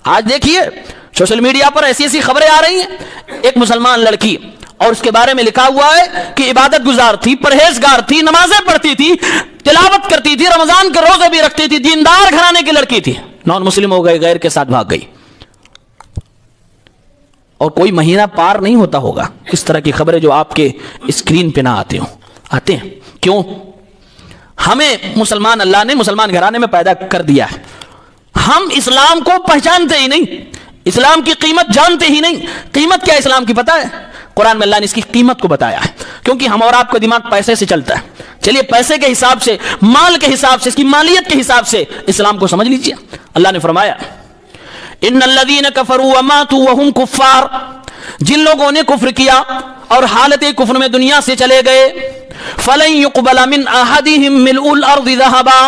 آج دیکھیے social media پر ایسی ایسی خبریں آ رہی ہیں، ایک مسلمان لڑکی اور اس کے بارے میں لکھا ہوا ہے کہ عبادت گزار تھی، پرہیزگار تھی، نمازیں پڑھتی تھی، تلاوت کرتی تھی، رمضان کے روزے بھی رکھتی تھی، دیندار گھرانے کی لڑکی تھی، نان مسلم ہو گئے، غیر کے ساتھ بھاگ گئی، اور کوئی مہینہ پار نہیں ہوتا ہوگا اس طرح کی خبریں جو آپ کے اسکرین پہ نہ آتے ہیں۔ کیوں؟ ہمیں مسلمان اللہ نے مسلمان گھرانے میں پیدا کر دیا ہے، ہم اسلام کو پہچانتے ہی نہیں، اسلام کی قیمت جانتے ہی نہیں۔ قیمت کیا اسلام کی پتہ ہے؟ قرآن میں اللہ نے اس کی قیمت کو بتایا ہے، کیونکہ ہم اور آپ کا دماغ پیسے سے چلتا ہے۔ چلیے پیسے کے حساب سے، مال کے حساب سے، اس کی مالیت کے حساب سے اسلام کو سمجھ لیجیے۔ اللہ نے فرمایا ان الذین کفروا وماتوا وهم کفار، جن لوگوں نے کفر کیا اور حالت کفر میں دنیا سے چلے گئے، فلن يقبل من احدهم ملء الارض ذهبا،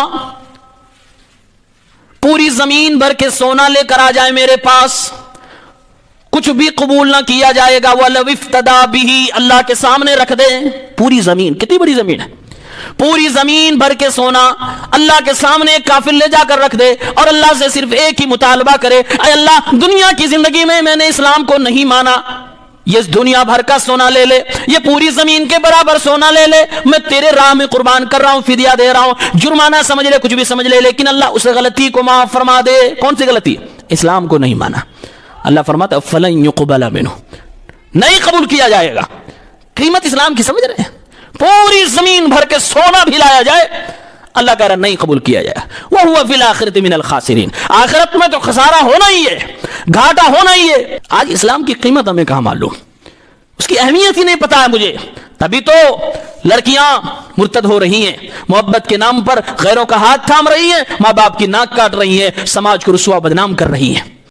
پوری زمین بھر کے سونا لے کر آ جائے میرے پاس، کچھ بھی قبول نہ کیا جائے گا۔ وَلَوِ افْتَدَى بِهِ، اللہ کے سامنے رکھ دے پوری زمین، کتنی بڑی زمین ہے، پوری زمین بھر کے سونا اللہ کے سامنے ایک کافر لے جا کر رکھ دے اور اللہ سے صرف ایک ہی مطالبہ کرے، اے اللہ دنیا کی زندگی میں نے اسلام کو نہیں مانا، یہ دنیا بھر کا سونا لے لے، یہ پوری زمین کے برابر سونا لے لے، میں تیرے راہ میں قربان کر رہا ہوں، فدیہ دے رہا ہوں، جرمانہ سمجھ لے، کچھ بھی سمجھ لے، لیکن اللہ اس غلطی کو معاف فرما دے۔ کون سی غلطی؟ اسلام کو نہیں مانا۔ اللہ فرماتا ہے فَلَن يُقْبَلَ مِنْهُ، نہیں قبول کیا جائے گا۔ قیمت اسلام کی سمجھ رہے ہیں؟ پوری زمین بھر کے سونا بھی لایا جائے، اللہ کہہ رہا نہیں قبول کیا جائے گا۔ وَهُوَ فِي الْآخِرَةِ مِنَ الْخَاسِرِينَ، آخرت میں تو خسارہ ہونا ہی ہے، گھاٹا ہونا ہی ہے۔ آج اسلام کی قیمت ہمیں کہاں معلوم، اس کی اہمیت ہی نہیں پتا ہے مجھے، تبھی تو لڑکیاں مرتد ہو رہی ہیں، محبت کے نام پر غیروں کا ہاتھ تھام رہی ہیں، ماں باپ کی ناک کاٹ رہی ہیں، سماج کو رسوا بدنام کر رہی ہیں۔